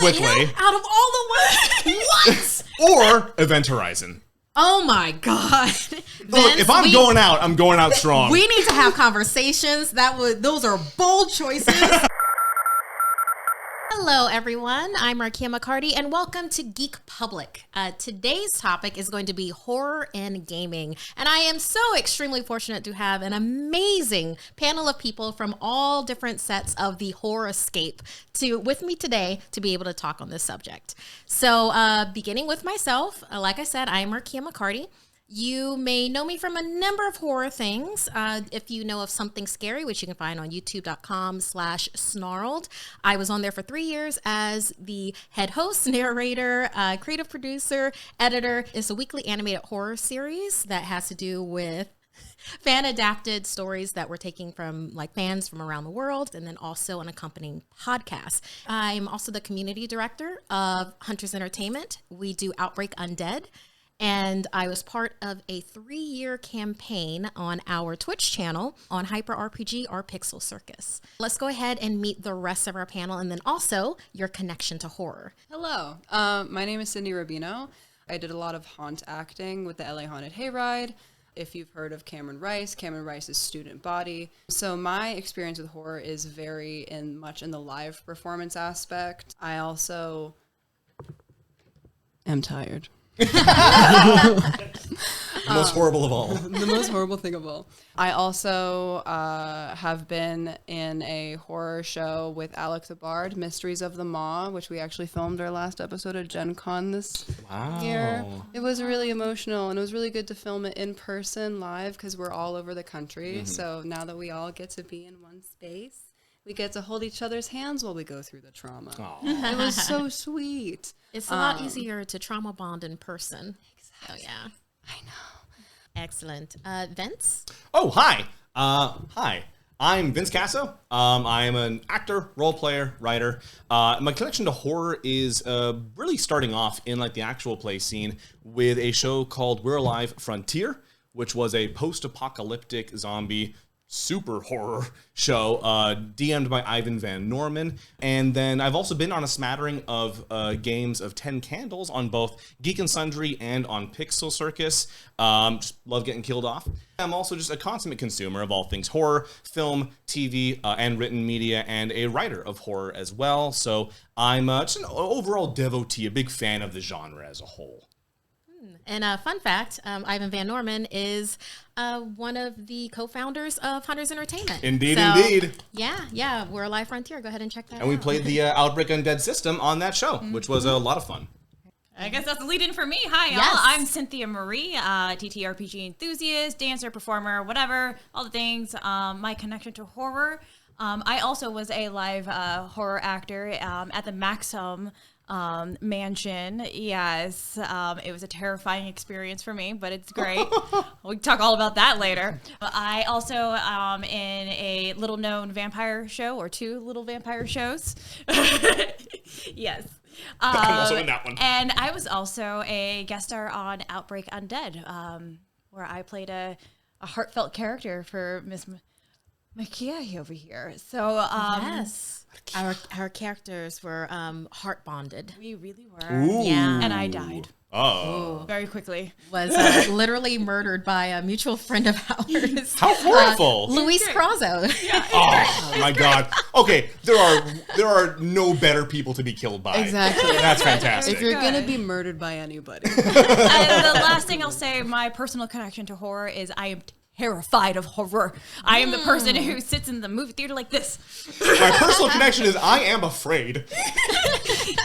quickly. Out of all the ones, what? Or Event Horizon. Oh my God. Look, if I'm going out, I'm going out strong. We need to have conversations. Those are bold choices. Hello, everyone. I'm Markeia McCarty, and welcome to Geek Public. Today's topic is going to be horror and gaming, and I am so extremely fortunate to have an amazing panel of people from all different sets of the horror-scape with me today to be able to talk on this subject. So, beginning with myself, like I said, I am Markeia McCarty. You may know me from a number of horror things. If you know of Something Scary, which you can find on youtube.com/snarled. I was on there for 3 years as the head host, narrator, creative producer, editor. It's a weekly animated horror series that has to do with fan adapted stories that we're taking from fans from around the world, and then also an accompanying podcast. I'm also the community director of Hunters Entertainment. We do Outbreak Undead. And I was part of a 3-year campaign on our Twitch channel on Hyper RPG or Pixel Circus. Let's go ahead and meet the rest of our panel, and then also your connection to horror. Hello, my name is Sidney Rubino. I did a lot of haunt acting with the LA Haunted Hayride. If you've heard of Cameron Rice's Student Body. So my experience with horror is very much in the live performance aspect. I also am tired. The most horrible of all. The most horrible thing of all. I also have been in a horror show with Alex the Bard, Mysteries of the Maw, which we actually filmed our last episode at Gen Con this year. It was really emotional, and it was really good to film it in person live because we're all over the country. Mm-hmm. So now that we all get to be in one space, we get to hold each other's hands while we go through the trauma. It was so sweet. It's a lot easier to trauma bond in person. Exactly. Oh, yeah. I know. Excellent. Vince? Oh, hi. Hi. I'm Vince Caso. I am an actor, role player, writer. My connection to horror is really starting off in the actual play scene with a show called We're Alive Frontier, which was a post-apocalyptic zombie super horror show, DM'd by Ivan Van Norman. And then I've also been on a smattering of games of 10 Candles on both Geek and Sundry and on Pixel Circus. Just love getting killed off. I'm also just a consummate consumer of all things horror, film, TV, and written media, and a writer of horror as well. So I'm just an overall devotee, a big fan of the genre as a whole. And a fun fact, Ivan Van Norman is one of the co-founders of Hunters Entertainment. Indeed. Yeah. We're a live frontier. Go ahead and check that out. And we played the Outbreak Undead system on that show, which was a lot of fun. I guess that's the lead-in for me. Hi, y'all. Yes. I'm Cynthia Marie, TTRPG enthusiast, dancer, performer, whatever, all the things. My connection to horror. I also was a live horror actor at the Maxim mansion. Yes, it was a terrifying experience for me, but it's great. We can talk all about that later. I also in a little known vampire show, or 2 little vampire shows. Yes. I'm also in that one. And I was also a guest star on Outbreak Undead, where I played a heartfelt character for Miss McCarty over here. So yes. Our characters were heart bonded. We really were. Ooh. Yeah. And I died. Oh. Very quickly. Was literally murdered by a mutual friend of ours. How horrible. Luis Crazo. Oh my God. Okay, there are no better people to be killed by. Exactly. That's fantastic. If you're going to be murdered by anybody. And the last thing I'll say, my personal connection to horror is I am terrified of horror. I am the person who sits in the movie theater like this. My personal connection is I am afraid.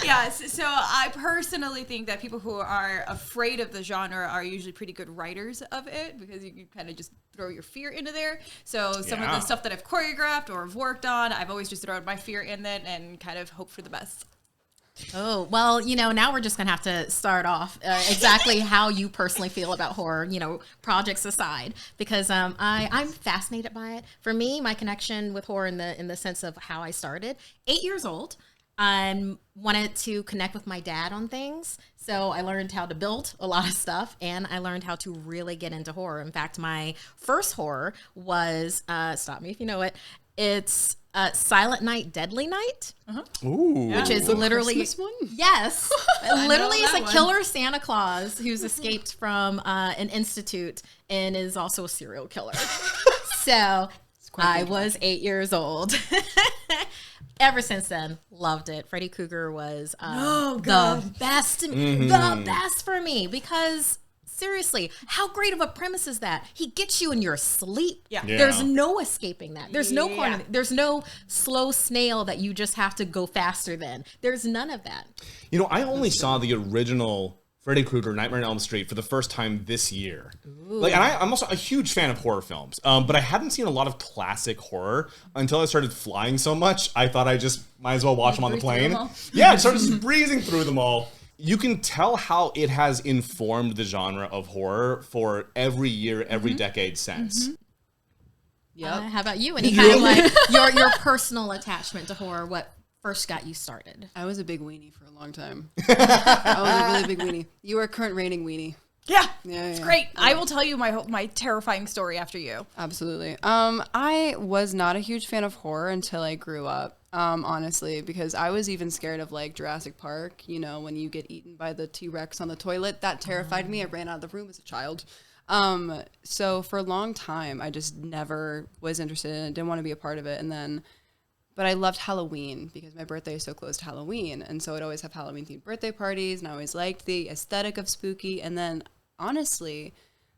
Yes, so I personally think that people who are afraid of the genre are usually pretty good writers of it, because you can kind of just throw your fear into there. So some of the stuff that I've choreographed or have worked on, I've always just thrown my fear in it and kind of hope for the best. Oh, well, now we're just going to have to start off exactly how you personally feel about horror, projects aside, because I'm fascinated by it. For me, my connection with horror in the sense of how I started, 8 years old, I wanted to connect with my dad on things. So I learned how to build a lot of stuff, and I learned how to really get into horror. In fact, my first horror was, stop me if you know it, It's Silent Night, Deadly Night, Ooh. which is literally Christmas one? yes, literally it's that a one. killer Santa Claus who's escaped from an institute and is also a serial killer. So I was 8 years old. Ever since then, loved it. Freddy Krueger was the best for me because seriously, how great of a premise is that? He gets you in your sleep. Yeah. There's no escaping that. There's no Yeah. corner. There's no slow snail that you just have to go faster than. There's none of that. You know, I only saw the original Freddy Krueger Nightmare on Elm Street for the first time this year. Like, and I'm also a huge fan of horror films, but I hadn't seen a lot of classic horror until I started flying so much. I thought I just might as well watch them on the breeze through plane. them all? Yeah, I started just breezing through them all. You can tell how it has informed the genre of horror for every year, every decade since. Yep. How about you? Any kind of like your personal attachment to horror? What first got you started? I was a big weenie for a long time. I was a really big weenie. You are a current reigning weenie. Yeah. Yeah, It's yeah. great. I will tell you my terrifying story after you. Absolutely. I was not a huge fan of horror until I grew up, honestly, because I was even scared of like Jurassic Park, you know, when you get eaten by the T-Rex on the toilet. That terrified me. I ran out of the room as a child. So for a long time, I just never was interested in it, didn't want to be a part of it. But I loved Halloween because my birthday is so close to Halloween. And so I'd always have Halloween themed birthday parties, and I always liked the aesthetic of spooky. And then honestly,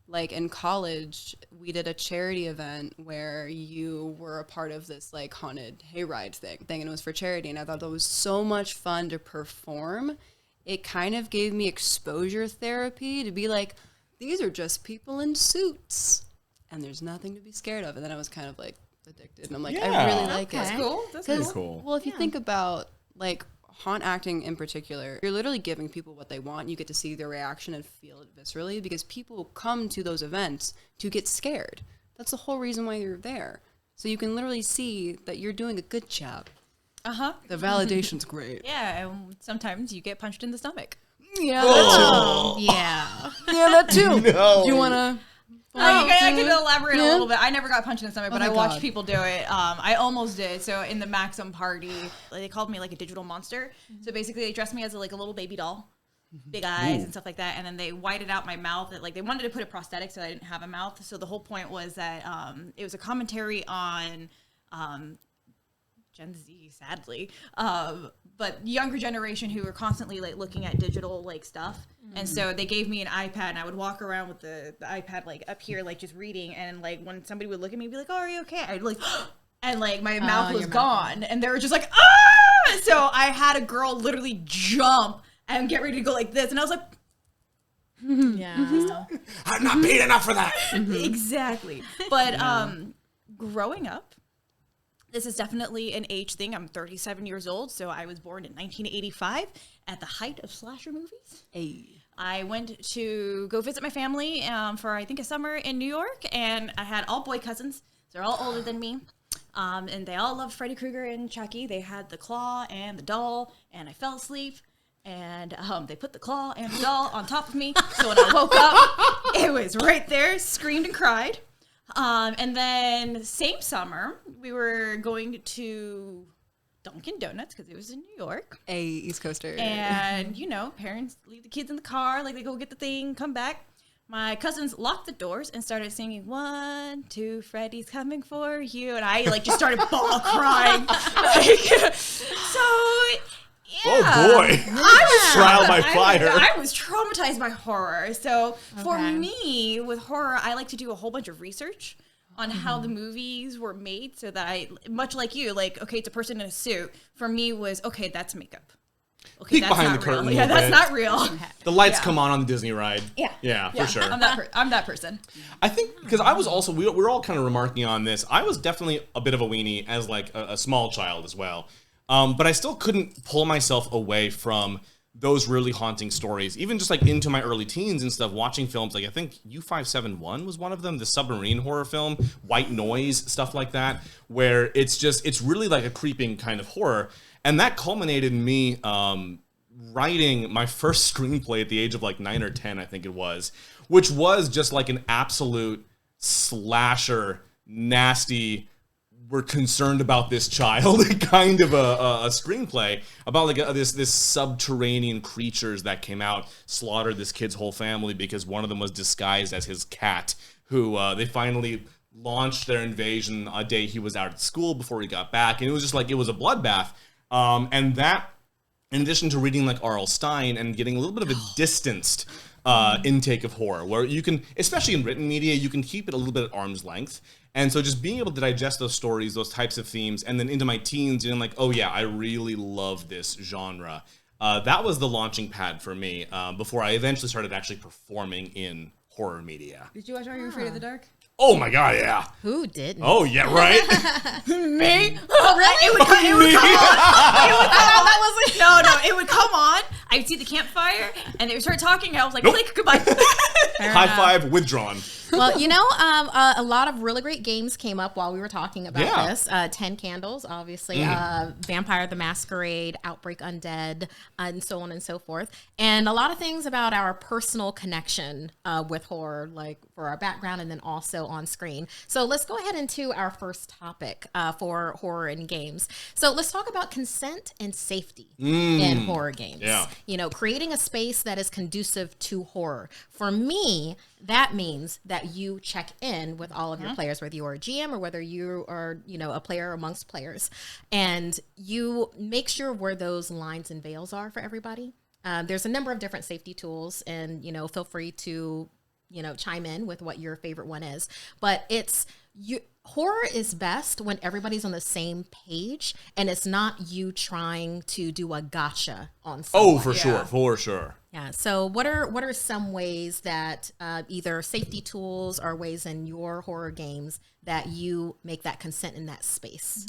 like in college, we did a charity event where you were a part of this like haunted hayride thing, and it was for charity. And I thought that was so much fun to perform. It kind of gave me exposure therapy to be like, these are just people in suits, and there's nothing to be scared of. And then I was kind of like addicted, and I'm like, I Yeah. really like Okay. it. Cool. That's Pretty cool. cool. Well, if you think about like haunt acting in particular, you're literally giving people what they want. You get to see their reaction and feel it viscerally because people come to those events to get scared. That's the whole reason why you're there. So you can literally see that you're doing a good job. Uh-huh. The validation's great. Yeah, and sometimes you get punched in the stomach. Yeah, Oh, yeah. yeah, that too. No. Do you want to? I could elaborate a little bit. I never got punched in the stomach, but I thank watched God. people do it. I almost did. So in the Maxim party, like, they called me like a digital monster. So basically, they dressed me as like a little baby doll, big eyes and stuff like that. And then they whited out my mouth. Like they wanted to put a prosthetic so I didn't have a mouth. So the whole point was that it was a commentary on Gen Z, sadly, but younger generation who were constantly like looking at digital like stuff. And so they gave me an iPad, and I would walk around with the iPad like up here, like just reading. And like when somebody would look at me, and be like, "Oh, are you okay?" I'd like, and like my mouth was your mouth. gone, and they were just like, "Ah!" So I had a girl literally jump and get ready to go like this, and I was like, Yeah. I'm not paid enough for that. exactly. But growing up, this is definitely an age thing. I'm 37 years old, so I was born in 1985 at the height of slasher movies. I went to go visit my family for, I think, a summer in New York, and I had all boy cousins. They're all older than me, and they all loved Freddy Krueger and Chucky. They had the claw and the doll, and I fell asleep, and they put the claw and the doll on top of me. So when I woke up, it was right there, screamed and cried. And then same summer, we were going to Dunkin' Donuts because it was in New York. A East Coaster. And, you know, parents leave the kids in the car, like they go get the thing, come back. My cousins locked the doors and started singing, 1, 2, Freddy's coming for you. And I like just started bawl crying. Like, so, yeah. Oh boy. Trial by fire. I was traumatized by horror. So for Okay. me, with horror, I like to do a whole bunch of research on how the movies were made so that I, much like you, like, okay, it's a person in a suit. For me was, okay, that's makeup. Okay, Peek that's behind not the real. curtain a Yeah, little that's bit. not real. The lights Yeah. come on the Disney ride. Yeah. Yeah, for sure. I'm that person. I think because I was also we're all kind of remarking on this. I was definitely a bit of a weenie as like a small child as well, but I still couldn't pull myself away from those really haunting stories. Even just like into my early teens and stuff, watching films like I think U571 was one of them, the submarine horror film, White Noise, stuff like that, where it's really like a creeping kind of horror, and that culminated in me writing my first screenplay at the age of like 9 or 10, I think it was, which was just like an absolute slasher, nasty, were concerned about this child, kind of a screenplay about like this subterranean creatures that came out, slaughtered this kid's whole family because one of them was disguised as his cat, who they finally launched their invasion a day he was out at school before he got back, and it was just like, it was a bloodbath. And that, in addition to reading like R.L. Stine and getting a little bit of a distanced intake of horror, where you can, especially in written media, you can keep it a little bit at arm's length. And so just being able to digest those stories, those types of themes, and then into my teens, and like, oh yeah, I really love this genre. That was the launching pad for me before I eventually started actually performing in horror media. Did you watch Are You Afraid of the Dark? Oh my God, yeah. Who didn't? Oh yeah, right? Me? Oh, really? It would come on. It would come on. No, it would come on. I'd see the campfire, and they would start talking, and I was like, click, goodbye. High five, withdrawn. Well, you know, a lot of really great games came up while we were talking about this. 10 Candles, obviously, Vampire the Masquerade, Outbreak Undead, and so on and so forth. And a lot of things about our personal connection with horror, like for our background and then also on screen. So let's go ahead into our first topic for horror in games. So let's talk about consent and safety in horror games. Yeah. You know, creating a space that is conducive to horror. For me, that means that you check in with all of your players, whether you're a GM or whether you are, you know, a player amongst players, and you make sure where those lines and veils are for everybody. There's a number of different safety tools, and, you know, feel free to, you know, chime in with what your favorite one is, but horror is best when everybody's on the same page and it's not you trying to do a gotcha on someone. Oh, for sure. Yeah. So what are some ways that either safety tools or ways in your horror games that you make that consent in that space?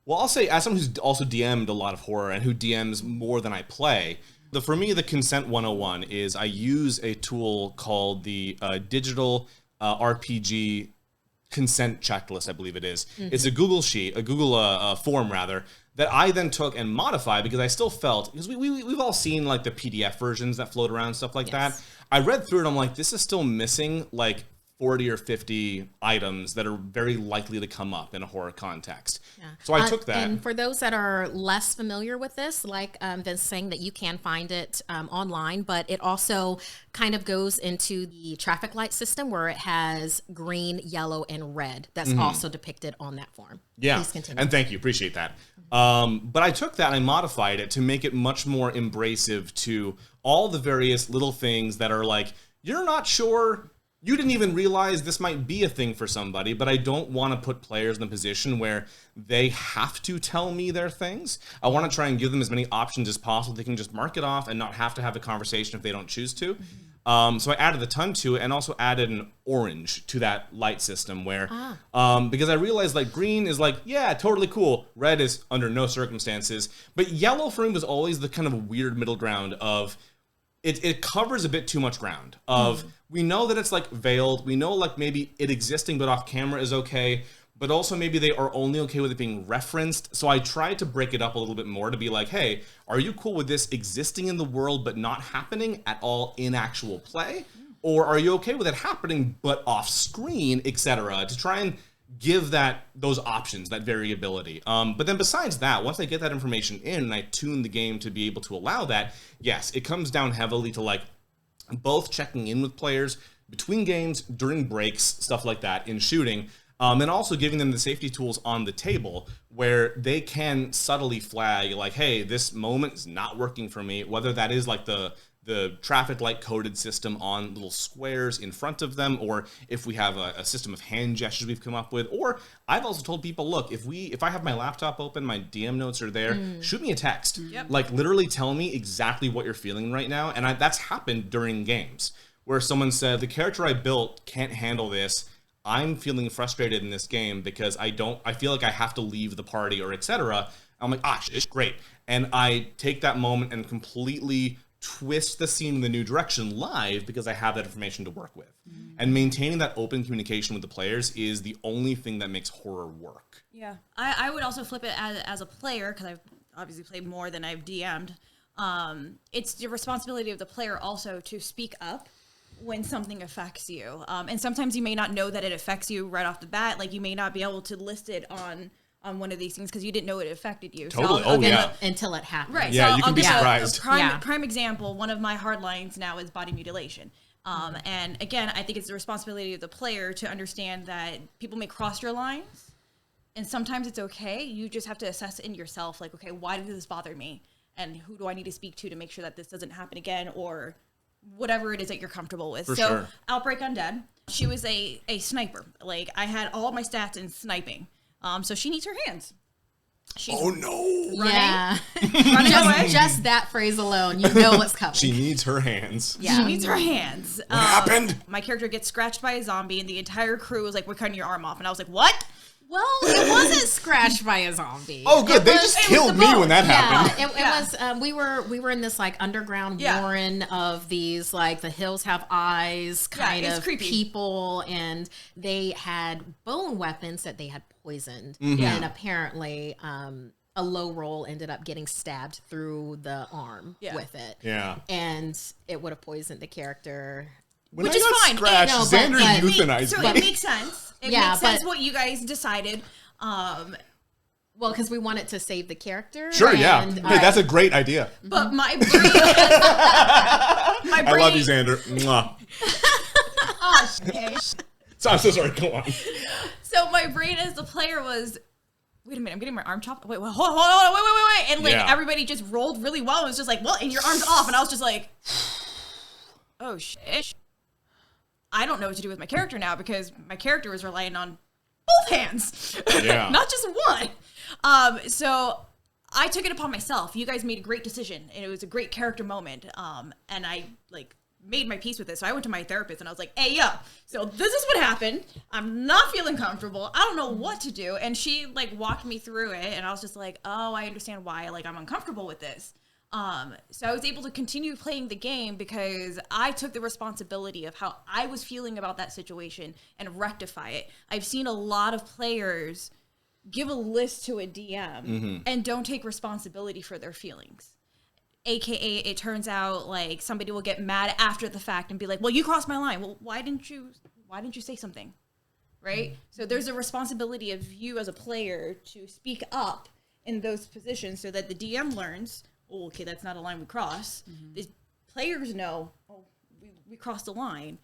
Well, I'll say, as someone who's also DM'd a lot of horror and who DMs more than I play, for me, the consent 101 is I use a tool called the digital RPG consent checklist, I believe it is. It's a Google sheet, a Google form rather, that I then took and modified because I still felt, because we've all seen like the PDF versions that float around, stuff like that. I read through it, I'm like, this is still missing like 40 or 50 items that are very likely to come up in a horror context. Yeah. So I took that. And for those that are less familiar with this, like Vince saying that you can find it online, but it also kind of goes into the traffic light system where it has green, yellow, and red. That's also depicted on that form. Yeah. Please continue. And thank you. Appreciate that. But I took that and I modified it to make it much more embracive to all the various little things that are like, you're not sure. You didn't even realize this might be a thing for somebody, but I don't want to put players in a position where they have to tell me their things. I want to try and give them as many options as possible. They can just mark it off and not have to have a conversation if they don't choose to. So I added a ton to it and also added an orange to that light system where, because I realized like green is like, yeah, totally cool. Red is under no circumstances. But yellow for me was always the kind of weird middle ground of, it covers a bit too much ground of, we know that it's like veiled. We know like maybe it existing but off camera is okay, but also maybe they are only okay with it being referenced. So I tried to break it up a little bit more to be like, hey, are you cool with this existing in the world but not happening at all in actual play? Or are you okay with it happening but off screen, etc., to try and give those options, that variability. But then besides that, once I get that information in and I tune the game to be able to allow that, yes, it comes down heavily to like both checking in with players between games, during breaks, stuff like that in shooting, and also giving them the safety tools on the table where they can subtly flag like, hey, this moment is not working for me, whether that is like the traffic light coded system on little squares in front of them, or if we have a system of hand gestures we've come up with. Or I've also told people, look, if I have my laptop open, my DM notes are there, shoot me a text. Like literally tell me exactly what you're feeling right now. And that's happened during games where someone said, the character I built can't handle this. I'm feeling frustrated in this game because I feel like I have to leave the party or etc. I'm like, it's great. And I take that moment and completely twist the scene in the new direction live because I have that information to work with. And maintaining that open communication with the players is the only thing that makes horror work. Yeah. I would also flip it as a player, because I've obviously played more than I've DM'd. It's the responsibility of the player also to speak up when something affects you. And sometimes you may not know that it affects you right off the bat. Like you may not be able to list it on one of these things because you didn't know it affected you. Totally. So I'll give yeah. Until it happens. Right. Yeah, so you can I'll be give surprised. Prime example, one of my hard lines now is body mutilation. And again, I think it's the responsibility of the player to understand that people may cross your lines. And sometimes it's okay. You just have to assess in yourself, like, okay, why did this bother me? And who do I need to speak to make sure that this doesn't happen again, or whatever it is that you're comfortable with. For so sure. Outbreak Undead, she was a sniper. Like I had all my stats in sniping. So she needs her hands. She's Oh no! running, Yeah. running away. Just that phrase alone, you know what's coming. She needs her hands. Yeah. She needs her hands. What happened? My character gets scratched by a zombie, and the entire crew was like, "We're cutting your arm off," and I was like, "What?" Well, it wasn't scratched by a zombie. Oh, good. They just it was killed the me bone. when that happened. Yeah, it was. We were in this like underground Yeah. warren of these like the hills have eyes kind it's of creepy. people, and they had bone weapons that they had poisoned, Mm-hmm. and apparently a low roll ended up getting stabbed through the arm Yeah. with it. Yeah. And it would have poisoned the character. When Which I is got fine. Scratched, No, but- Xander but- euthanized So me. it makes sense. It Yeah, makes sense but- what you guys decided. Well, because we wanted to save the character. Sure, yeah. and, Hey, that's a great idea. But my brain, my brain. I love you, Xander. Mwah. Oh, shit. So I'm so sorry. Go on. So my brain as the player was, wait a minute, I'm getting my arm chopped. Wait, hold on, wait. And like Yeah. everybody just rolled really well. It was just like, well, and your arm's off. And I was just like, oh shit. I don't know what to do with my character now because my character was relying on both hands. Yeah. Not just one. So I took it upon myself. You guys made a great decision and it was a great character moment. And I like made my peace with it. So I went to my therapist and I was like, hey, yo, so this is what happened. I'm not feeling comfortable. I don't know what to do. And she like walked me through it and I was just like, oh, I understand why like I'm uncomfortable with this. So I was able to continue playing the game because I took the responsibility of how I was feeling about that situation and rectify it. I've seen a lot of players give a list to a DM and don't take responsibility for their feelings. AKA, it turns out like somebody will get mad after the fact and be like, well, you crossed my line. Well, why didn't you say something? Right? So there's a responsibility of you as a player to speak up in those positions so that the DM learns, oh, okay, that's not a line we cross. The players know, oh, we crossed the line.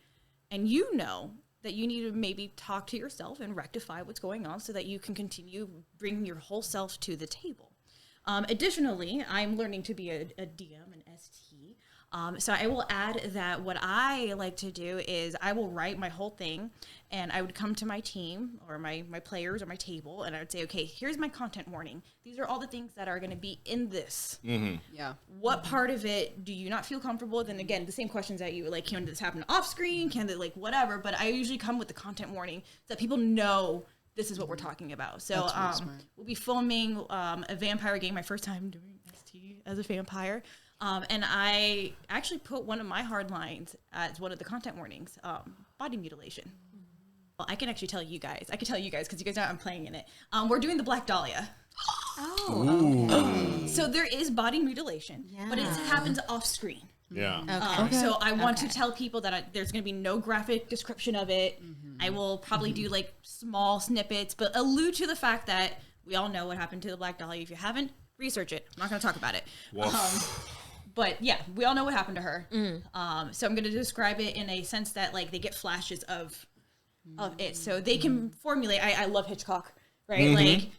And you know that you need to maybe talk to yourself and rectify what's going on so that you can continue bringing your whole self to the table. Additionally, I'm learning to be a DM, an ST. So I will add that what I like to do is I will write my whole thing and I would come to my team or my players or my table and I would say, okay, here's my content warning. These are all the things that are going to be in this. Yeah. What part of it do you not feel comfortable with? And again, the same questions that you like, can this happen off screen? Can they like whatever? But I usually come with the content warning so that people know this is what we're talking about. So That's really smart. we'll be filming a vampire game, my first time doing ST as a vampire. And I actually put one of my hard lines as one of the content warnings, body mutilation. Well, I can actually tell you guys. I can tell you guys because you guys know I'm playing in it. We're doing the Black Dahlia. Oh, So there is body mutilation, but it happens off screen. Yeah. okay. So I want to tell people that there's going to be no graphic description of it. I will probably do like small snippets, but allude to the fact that we all know what happened to the Black Dahlia. If you haven't, research it. I'm not going to talk about it. But yeah, we all know what happened to her. So I'm going to describe it in a sense that like they get flashes of it, so they can formulate. I love Hitchcock, right? Like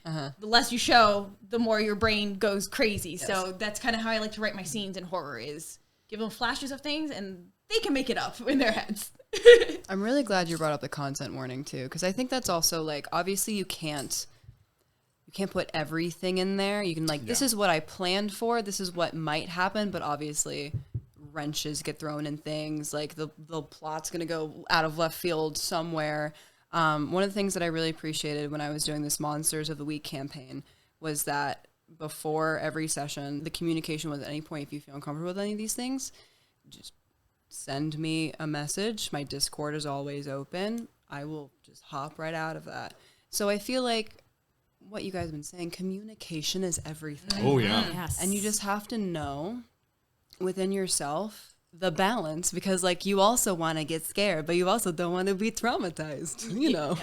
the less you show, the more your brain goes crazy. Yes. So that's kind of how I like to write my scenes in horror: is give them flashes of things, and they can make it up in their heads. I'm really glad you brought up the content warning too, because I think that's also like obviously you can't put everything in there. You can like this is what I planned for, this is what might happen, but obviously wrenches get thrown in things. Like the plot's gonna go out of left field somewhere. One of the things that I really appreciated when I was doing this Monsters of the Week campaign was that before every session, the communication was at any point, if you feel uncomfortable with any of these things, just send me a message. My Discord is always open. I will just hop right out of that. So I feel like what you guys have been saying, communication is everything. Oh yeah. Yes. And you just have to know within yourself the balance, because like you also want to get scared, but you also don't want to be traumatized, you know.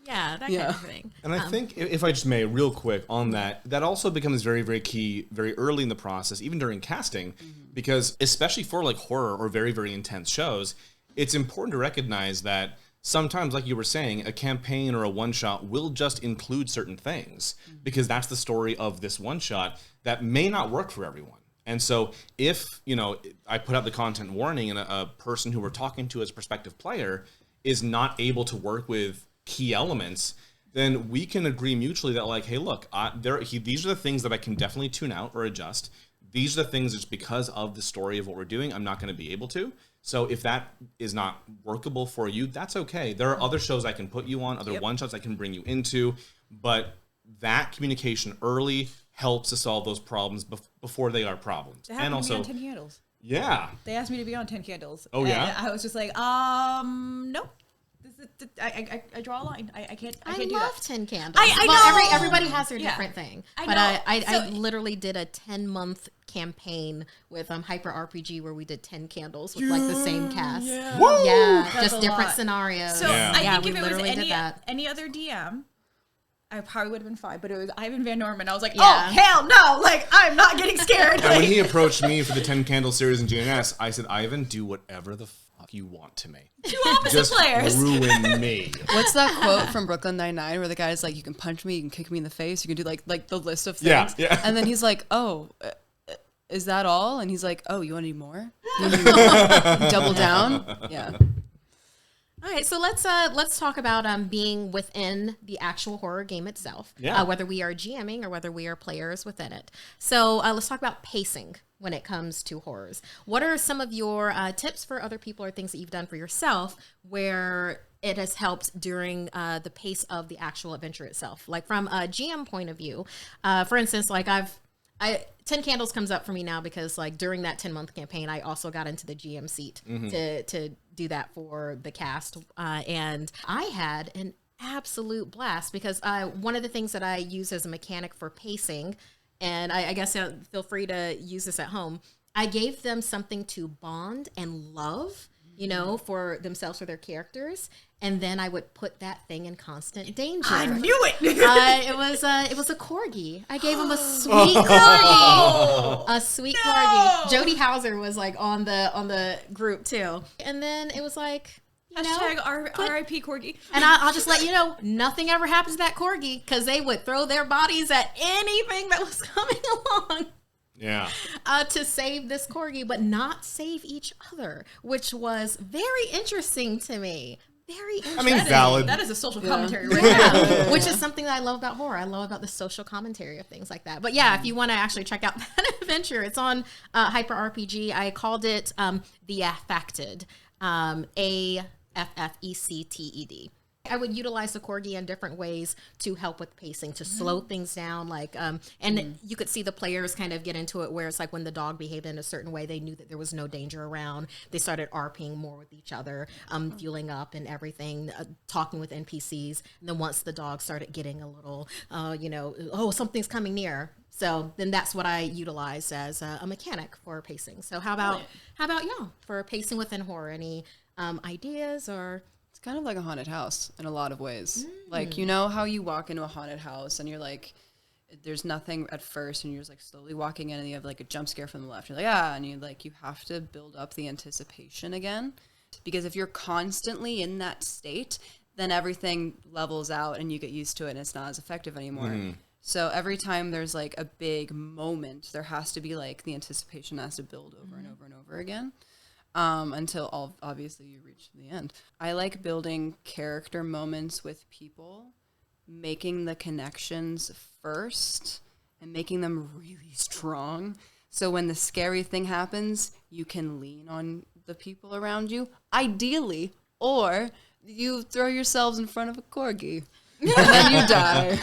Yeah, that kind of thing. And I think, if I just may, real quick on that, that also becomes very, very key very early in the process, even during casting, because especially for like horror or very, very intense shows, it's important to recognize that sometimes, like you were saying, a campaign or a one-shot will just include certain things because that's the story of this one-shot that may not work for everyone. And so if, I put out the content warning and a person who we're talking to as a prospective player is not able to work with key elements, then we can agree mutually that like, hey, look, these are the things that I can definitely tune out or adjust. These are the things just because of the story of what we're doing, I'm not going to be able to. So if that is not workable for you, that's okay. There are other shows I can put you on, other one-shots I can bring you into, but that communication early helps to solve those problems before they are problems. They happened to me on 10 Candles. Yeah. They asked me to be on 10 Candles. Oh, yeah? And I was just like, nope. I draw a line. I can't do that. I love 10 Candles. I know. Everybody has their different thing. I But know. I literally did a 10-month campaign with Hyper RPG where we did 10 candles with like the same cast. Yeah, That's just a different lot. scenarios. So Yeah. I think we if it was literally did that. any other DM, I probably would have been fine. But it was Ivan Van Norman. I was like, Yeah. oh, hell no. Like, I'm not getting scared. And when he approached me for the 10 Candle series in GNS, I said, Ivan, do whatever the fuck you want to me. Two opposite Just players. ruin me. What's that quote from Brooklyn Nine-Nine where the guy's like, you can punch me, you can kick me in the face, you can do like the list of things. Yeah, yeah. And then he's like, oh, is that all? And he's like, oh, you want any more? Double down? Yeah. All right, so let's talk about being within the actual horror game itself. Yeah. Whether we are GMing or whether we are players within it. So let's talk about pacing when it comes to horrors. What are some of your tips for other people or things that you've done for yourself where it has helped during the pace of the actual adventure itself? Like from a GM point of view, for instance, like 10 Candles comes up for me now because like during that 10-month campaign, I also got into the GM seat to do that for the cast. And I had an absolute blast because one of the things that I use as a mechanic for pacing, and I guess feel free to use this at home, I gave them something to bond and love, for themselves or their characters. And then I would put that thing in constant danger. I knew it. It was a corgi. I gave him a sweet corgi. A sweet corgi. Jodie Hauser was like on the group too. And then it was like, Hashtag RIP Corgi. and I'll just let you know, nothing ever happens to that corgi because they would throw their bodies at anything that was coming along. Yeah. To save this corgi, but not save each other, which was very interesting to me. Very interesting. I mean, valid. That is a social commentary right now. Which is something that I love about horror. I love about the social commentary of things like that. But yeah, if you want to actually check out that adventure, it's on Hyper RPG. I called it The Affected, AFFECTED. I would utilize the corgi in different ways to help with pacing, to slow things down. And you could see the players kind of get into it where it's like when the dog behaved in a certain way, they knew that there was no danger around. They started RPing more with each other, fueling up and everything, talking with NPCs. And then once the dog started getting a little, something's coming near. So then that's what I utilized as a mechanic for pacing. So how about y'all for pacing within horror? Any ideas or... It's kind of like a haunted house in a lot of ways. Like, you know how you walk into a haunted house and you're like, there's nothing at first and you're just like slowly walking in and you have like a jump scare from the left. You're like, and you have to build up the anticipation again. Because if you're constantly in that state, then everything levels out and you get used to it and it's not as effective anymore. So every time there's like a big moment, there has to be like the anticipation has to build over and over and over again. Until obviously you reach the end. I like building character moments with people, making the connections first and making them really strong. So when the scary thing happens, you can lean on the people around you, ideally, or you throw yourselves in front of a corgi and then you die.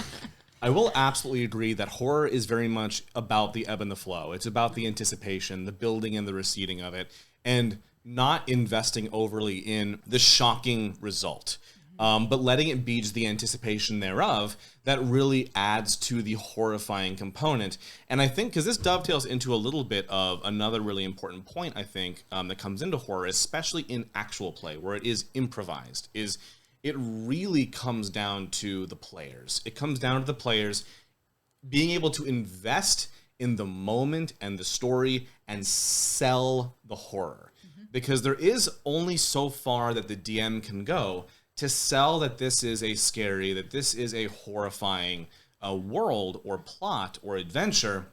I will absolutely agree that horror is very much about the ebb and the flow. It's about the anticipation, the building and the receding of it, and not investing overly in the shocking result. but letting it be just the anticipation thereof that really adds to the horrifying component. And I think, because this dovetails into a little bit of another really important point, I think, that comes into horror, especially in actual play, where it is improvised, is it really comes down to the players. It comes down to the players being able to invest in the moment and the story and sell the horror. Because there is only so far that the DM can go to sell that this is a scary, that this is a horrifying world or plot or adventure.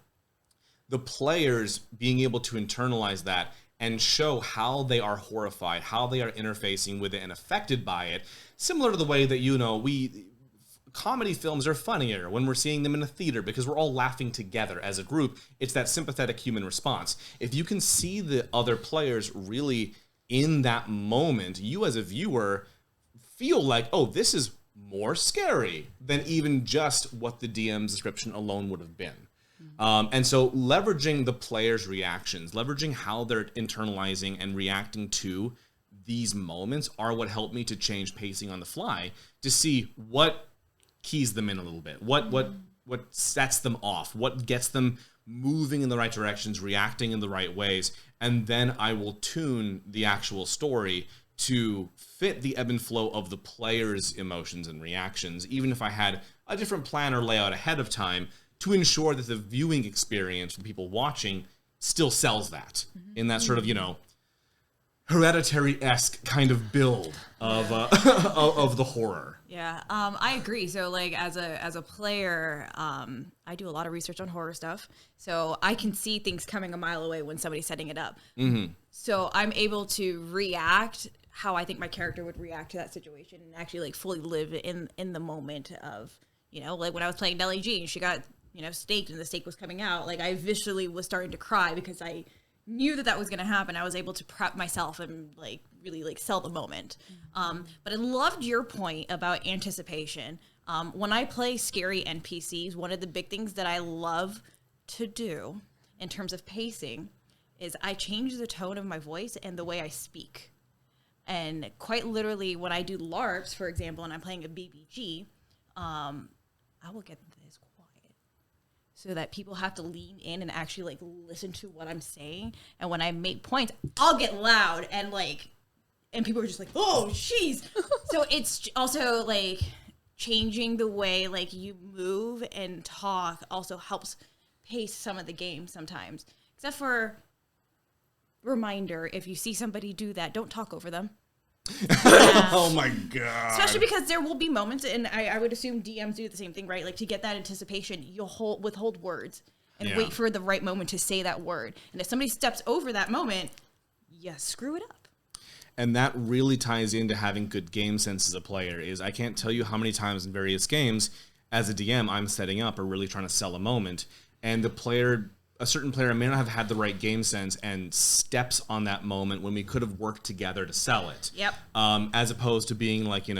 The players being able to internalize that and show how they are horrified, how they are interfacing with it and affected by it, similar to the way that, comedy films are funnier when we're seeing them in a theater because we're all laughing together as a group. It's that sympathetic human response. If you can see the other players really in that moment, you as a viewer feel like, oh, this is more scary than even just what the DM's description alone would have been. And so leveraging the players' reactions, leveraging how they're internalizing and reacting to these moments are what helped me to change pacing on the fly to see what keys them in a little bit, what sets them off, what gets them moving in the right directions, reacting in the right ways, and then I will tune the actual story to fit the ebb and flow of the players' emotions and reactions, even if I had a different plan or layout ahead of time, to ensure that the viewing experience for people watching still sells that in that sort of, Hereditary-esque kind of build of of the horror. Yeah, I agree. So, like, as a player, I do a lot of research on horror stuff, so I can see things coming a mile away when somebody's setting it up. So I'm able to react how I think my character would react to that situation and actually, like, fully live in the moment of, like when I was playing LAG and she got, staked and the stake was coming out, like, I visually was starting to cry because I knew that was going to happen. I was able to prep myself and like really like sell the moment. But I loved your point about anticipation. When I play scary NPCs, one of the big things that I love to do in terms of pacing is I change the tone of my voice and the way I speak. And quite literally, when I do LARPs, for example, and I'm playing a BBG, I will get this quiet so that people have to lean in and actually like listen to what I'm saying. And when I make points, I'll get loud and people are just like, oh, jeez. So it's also like changing the way like you move and talk also helps pace some of the game sometimes. Except for reminder, if you see somebody do that, don't talk over them. Yeah. Oh my god! Especially because there will be moments, and I would assume DMs do the same thing, right? Like to get that anticipation, you'll withhold words and wait for the right moment to say that word. And if somebody steps over that moment, you screw it up. And that really ties into having good game sense as a player. Is I can't tell you how many times in various games, as a DM, I'm setting up or really trying to sell a moment, and a certain player may not have had the right game sense and steps on that moment when we could have worked together to sell it. Yep. As opposed to being like,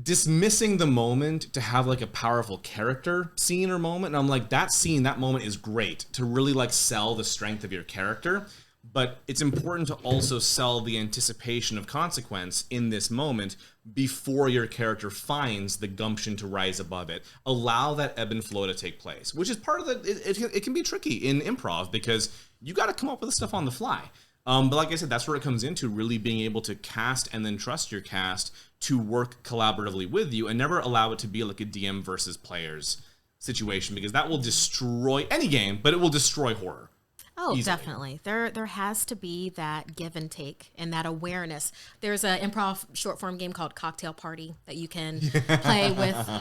dismissing the moment to have like a powerful character scene or moment. And I'm like, that moment is great to really like sell the strength of your character. But it's important to also sell the anticipation of consequence in this moment before your character finds the gumption to rise above it. Allow that ebb and flow to take place, which is part of it can be tricky in improv because you got to come up with the stuff on the fly. But like I said, that's where it comes into really being able to cast and then trust your cast to work collaboratively with you and never allow it to be like a DM versus players situation, because that will destroy any game, but it will destroy horror. Oh, easily. Definitely. There has to be that give and take and that awareness. There's an improv short form game called Cocktail Party that you can play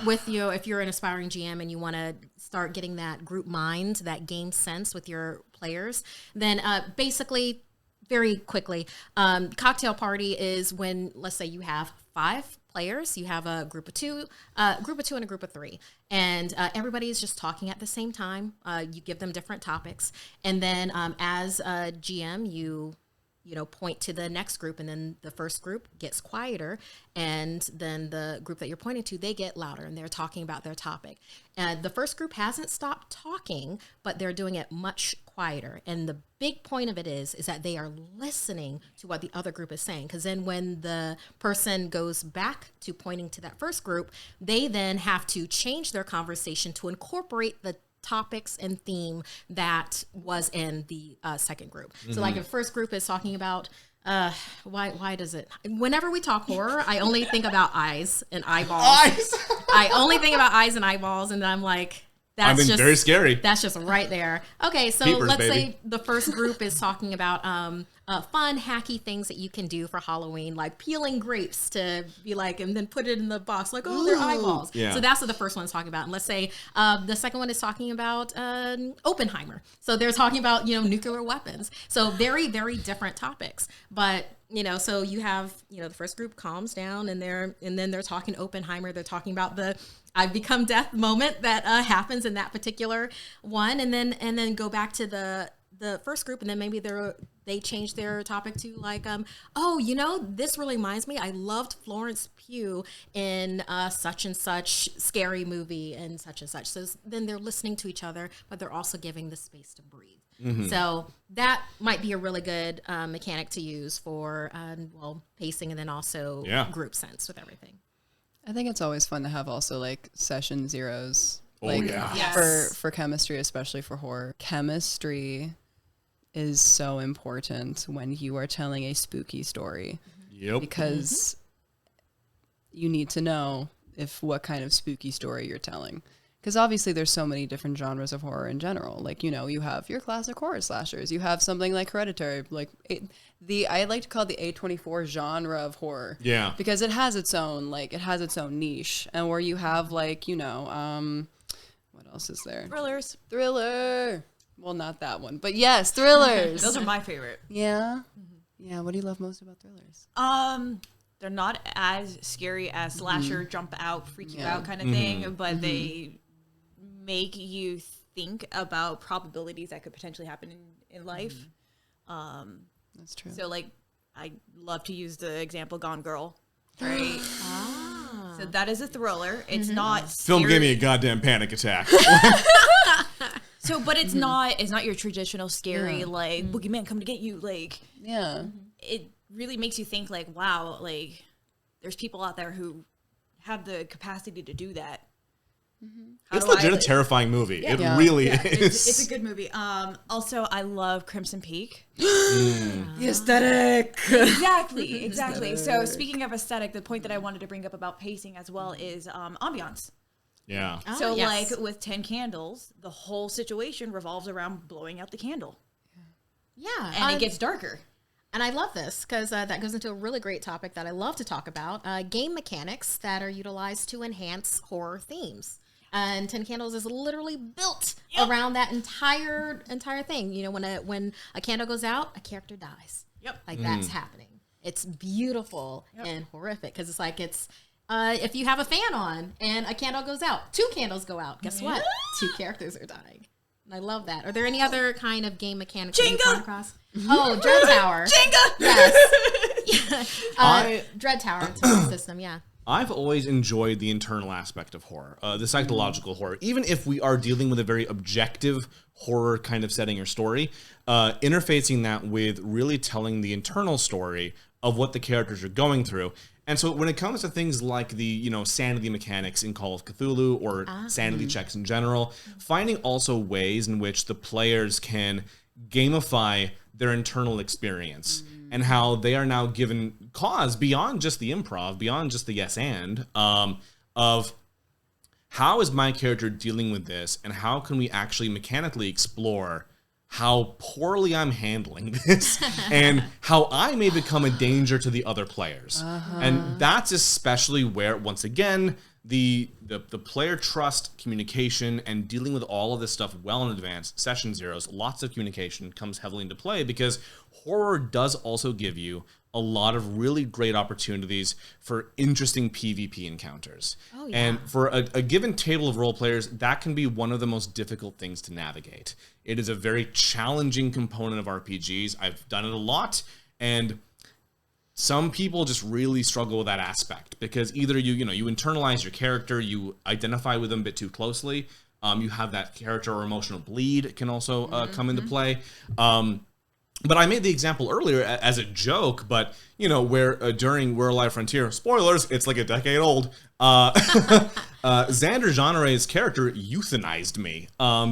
with you if you're an aspiring GM and you want to start getting that group mind, that game sense with your players. Then basically, very quickly, Cocktail Party is let's say you have 5 players, you have a group of two and a group of 3, and everybody is just talking at the same time. You give them different topics, and then as a GM, you point to the next group, and then the first group gets quieter, and then the group that you're pointing to, they get louder and they're talking about their topic. The first group hasn't stopped talking, but they're doing it much quieter. And the big point of it is that they are listening to what the other group is saying. Because then when the person goes back to pointing to that first group, they then have to change their conversation to incorporate the topics and theme that was in the second group. So like if first group is talking about why does it, whenever we talk horror, I only think about eyes and eyeballs. I only think about eyes and eyeballs, and then I'm like, that's just very scary. That's just right there. Okay, so Peepers, let's baby. say the first group is talking about fun, hacky things that you can do for Halloween, like peeling grapes to be like, and then put it in the box, like, oh, they're eyeballs. Yeah. So that's what the first one's talking about. And let's say the second one is talking about Oppenheimer. So they're talking about, nuclear weapons. So very, very different topics. But so you have, the first group calms down, and then they're talking Oppenheimer. They're talking about the I've become death moment that happens in that particular one, and then go back to the first group, and then maybe they change their topic to like, this really reminds me, I loved Florence Pugh in such and such scary movie and such. So then they're listening to each other, but they're also giving the space to breathe. Mm-hmm. So that might be a really good mechanic to use for pacing, and then also group sense with everything. I think it's always fun to have also like session zeros. Yes. For chemistry, especially for horror. Chemistry is so important when you are telling a spooky story. Yep. Because you need to know what kind of spooky story you're telling. Because obviously there's so many different genres of horror in general. Like, you have your classic horror slashers. You have something like Hereditary. Like I like to call it the A24 genre of horror. Yeah. Because it has its own niche. And where you have like, what else is there? Thriller. Well, not that one. But yes, thrillers. Those are my favorite. Yeah. Yeah. What do you love most about thrillers? They're not as scary as slasher, jump out, freak you out kind of thing, but they make you think about probabilities that could potentially happen in life. That's true. So like, I love to use the example Gone Girl, right? So that is a thriller. It's not scary. Film gave me a goddamn panic attack. So, but it's not your traditional scary, like, boogeyman come to get you, like. Yeah. It really makes you think, like, wow, like, there's people out there who have the capacity to do that. It's legit a terrifying movie. Yeah. It really is. It's a good movie. Also, I love Crimson Peak. The aesthetic. Exactly. So speaking of aesthetic, the point that I wanted to bring up about pacing as well is ambiance. Yeah. Oh, So yes. like with 10 candles, the whole situation revolves around blowing out the candle. Yeah. And it gets darker. And I love this because that goes into a really great topic that I love to talk about, game mechanics that are utilized to enhance horror themes. And 10 Candles is literally built around that entire thing. When a candle goes out, a character dies. Yep. Like that's happening. It's beautiful and horrific because if you have a fan on and a candle goes out, 2 candles go out. Guess what? 2 characters are dying. And I love that. Are there any other kind of game mechanics that you come across? Oh, Dread Tower. Jenga! Yes. Dread Tower system, yeah. I've always enjoyed the internal aspect of horror, the psychological horror. Even if we are dealing with a very objective horror kind of setting or story, interfacing that with really telling the internal story of what the characters are going through. And so when it comes to things like the, sanity mechanics in Call of Cthulhu or sanity checks in general, finding also ways in which the players can gamify their internal experience and how they are now given cause beyond just the improv, beyond just the yes and, of how is my character dealing with this and how can we actually mechanically explore how poorly I'm handling this and how I may become a danger to the other players. And that's especially where, once again, the player trust, communication, and dealing with all of this stuff well in advance, session zeros, lots of communication comes heavily into play because horror does also give you a lot of really great opportunities for interesting PvP encounters. Oh, yeah. And for a given table of role players, that can be one of the most difficult things to navigate. It is a very challenging component of RPGs. I've done it a lot, And some people just really struggle with that aspect because either you internalize your character, you identify with them a bit too closely. You have that character or emotional bleed can also come into play. But I made the example earlier as a joke, but where during We're Alive Frontier, spoilers, it's like a decade old. Xander Jeanre's character euthanized me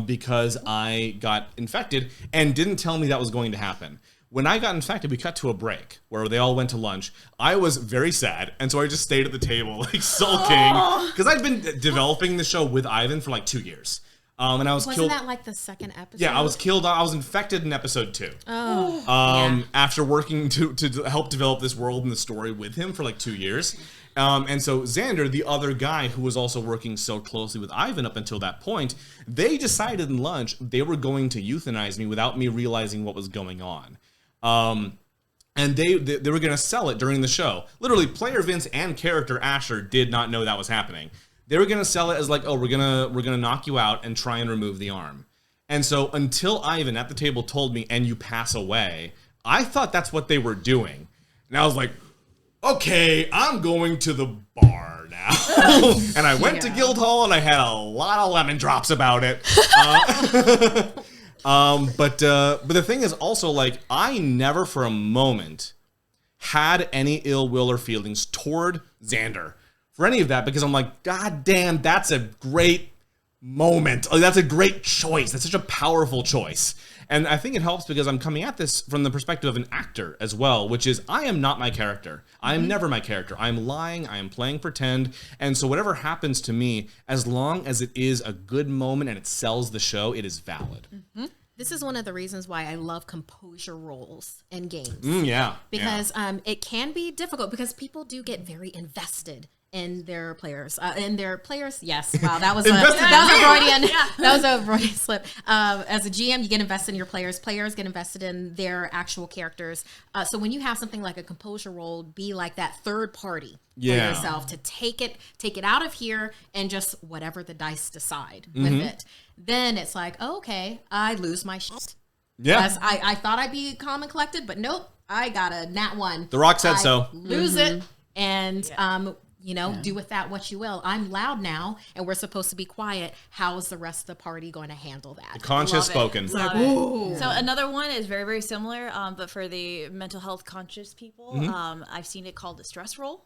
because I got infected and didn't tell me that was going to happen. When I got infected, we cut to a break where they all went to lunch. I was very sad, and so I just stayed at the table, like sulking, because I'd been developing the show with Ivan for like 2 years. And I was Wasn't killed. that like the second episode? Yeah, I was killed. I was infected in episode 2. Oh. Yeah. After working to help develop this world and the story with him for like 2 years. And so Xander, the other guy who was also working so closely with Ivan up until that point, they decided in lunch they were going to euthanize me without me realizing what was going on. And they were going to sell it during the show. Literally, player Vince and character Asher did not know that was happening. They were going to sell it as like, oh, we're gonna knock you out and try and remove the arm. And so until Ivan at the table told me, and you pass away, I thought that's what they were doing. And I was like, okay, I'm going to the bar now. And I went to Guildhall and I had a lot of lemon drops about it. But the thing is also, like, I never for a moment had any ill will or feelings toward Xander for any of that, because I'm like, God damn, that's a great moment. Like, that's a great choice. That's such a powerful choice. And I think it helps because I'm coming at this from the perspective of an actor as well, which is I am not my character. I am never my character. I'm lying. I am playing pretend. And so whatever happens to me, as long as it is a good moment and it sells the show, it is valid. Mm-hmm. This is one of the reasons why I love composure roles in games. Yeah. Because it can be difficult because people do get very invested in their players. Yes. Wow, that was a Freudian. That was a Freudian slip. As a GM, you get invested in your players. Players get invested in their actual characters. So when you have something like a composure role, be like that third party for yourself to take it out of here and just whatever the dice decide with it. Then it's like, oh, okay, I lose my shit. Yeah. I thought I'd be calm and collected, but nope, I got a nat 1. The Rock said so. Lose it. And do with that what you will. I'm loud now, and we're supposed to be quiet. How is the rest of the party going to handle that? The conscious spoken. Love it. So another one is very, very similar, but for the mental health conscious people, I've seen it called the stress roll.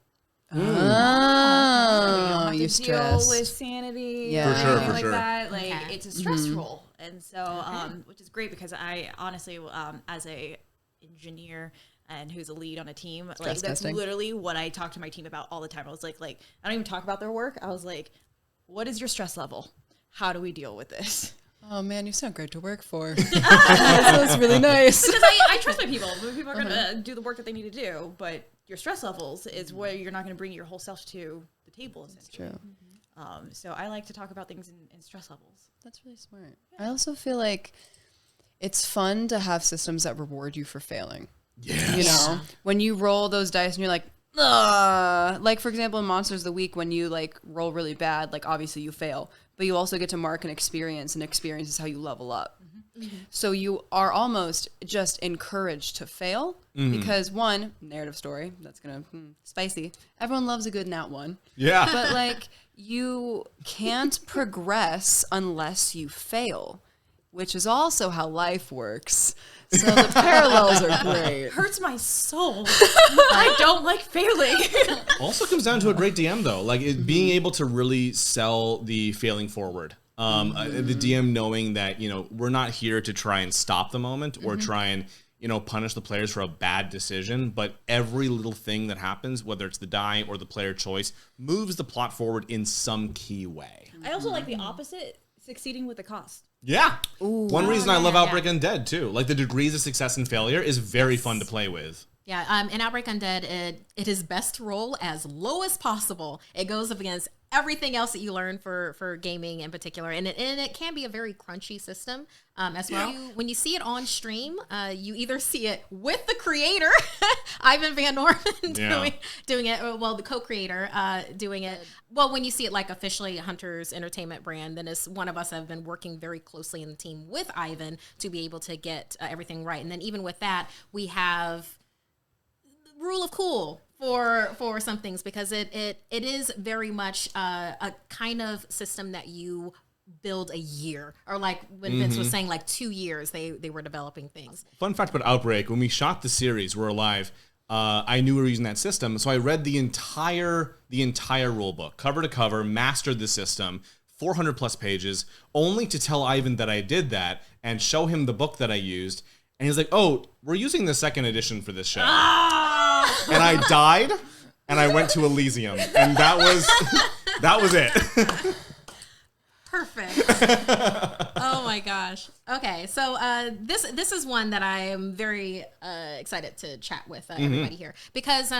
Oh, you deal with sanity, for sure. that. Like it's a stress roll, and so which is great because I honestly, as a engineer and who's a lead on a team, like that's literally what I talk to my team about all the time. I was like I don't even talk about their work. I was like, what is your stress level? How do we deal with this? Oh man, you sound great to work for. That sounds really nice. Because I trust my people. People are gonna do the work that they need to do, but your stress levels is where you're not going to bring your whole self to the table. That's true. So I like to talk about things in stress levels. That's really smart. I also feel like it's fun to have systems that reward you for failing. Yes. When you roll those dice and you're like, ugh. Like, for example, in Monsters of the Week, when you like roll really bad, like obviously you fail, but you also get to mark an experience, and experience is how you level up. So you are almost just encouraged to fail because one, narrative story, that's gonna spicy. Everyone loves a good nat 1. Yeah. But like you can't progress unless you fail, which is also how life works. So the parallels are great. Hurts my soul. I don't like failing. Also comes down to a great DM though, like being able to really sell the failing forward. The DM knowing that, we're not here to try and stop the moment or try and, punish the players for a bad decision, but every little thing that happens, whether it's the die or the player choice, moves the plot forward in some key way. I also like the opposite, succeeding with the cost. Yeah. One reason I love Outbreak Undead too. Like the degrees of success and failure is very fun to play with. Yeah, in Outbreak Undead, it is best to roll as low as possible. It goes up against everything else that you learn for gaming in particular, and it can be a very crunchy system as well. When you see it on stream, you either see it with the creator, Ivan Van Norman, doing it, well, the co-creator doing it. Well, when you see it like officially Hunter's Entertainment brand, then it's one of us have been working very closely in the team with Ivan to be able to get everything right. And then even with that, we have rule of cool for some things, because it is very much a kind of system that you build a year, or like when Vince was saying, like 2 years they were developing things. Fun fact about Outbreak: when we shot the series, We're Alive, I knew we were using that system, so I read the entire rule book, cover to cover, mastered the system, 400 plus pages, only to tell Ivan that I did that and show him the book that I used, and he's like, "Oh, we're using the second edition for this show," and I died, and I went to Elysium, and that was it. Perfect. Oh my gosh. Okay, so this is one that I am very excited to chat with everybody here, because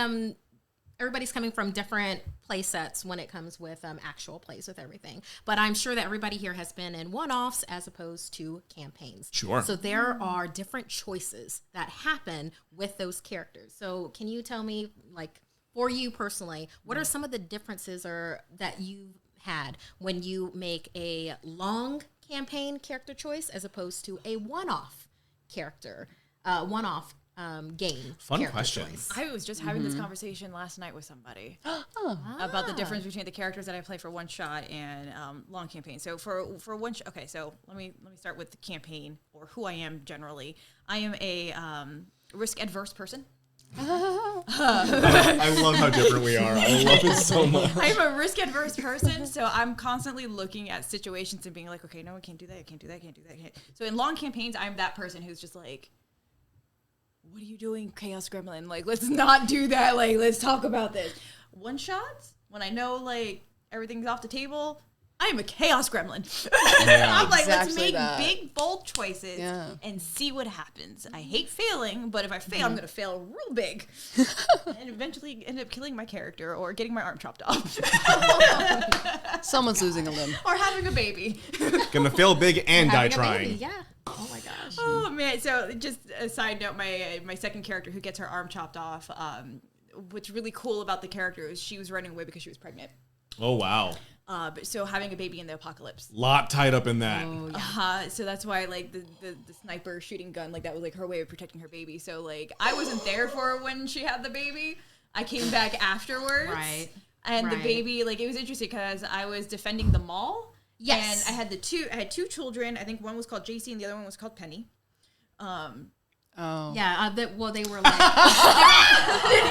everybody's coming from different play sets when it comes with actual plays with everything. But I'm sure that everybody here has been in one-offs as opposed to campaigns. Sure. So there are different choices that happen with those characters. So can you tell me, like, for you personally, what are some of the differences that you've had when you make a long campaign character choice as opposed to a one-off character, game? Fun character question. choice? I was just having this conversation last night with somebody about the difference between the characters that I play for one shot and long campaign. So for one okay, so let me start with the campaign, or who I am generally. I am a risk adverse person. I love how different we are. I love it so much. I'm a risk adverse person, so I'm constantly looking at situations and being like, okay, no, I can't do that, I can't do that, I can't do that. I can't. So in long campaigns, I'm that person who's just like, what are you doing, Chaos Gremlin? Like, let's not do that. Like, let's talk about this. One shots, when I know, like, everything's off the table, I am a Chaos Gremlin. Yeah. I'm like, let's Exactly make that. big, bold choices and see what happens. I hate failing, but if I fail, I'm going to fail real big and eventually end up killing my character or getting my arm chopped off. Someone's losing a limb. Or having a baby. Gonna fail big and die Having a trying. baby, yeah. Oh my gosh. Oh man! So just a side note, my second character who gets her arm chopped off. What's really cool about the character is she was running away because she was pregnant. Oh wow. So having a baby in the apocalypse. Lot tied up in that. So that's why like the sniper shooting gun, like that was like her way of protecting her baby. So like I wasn't there for her when she had the baby. I came back afterwards. Right. And the Right. baby, like it was interesting because I was defending the mall. Yes. And I had two children. I think one was called JC and the other one was called Penny. Oh. Yeah, they were like, Did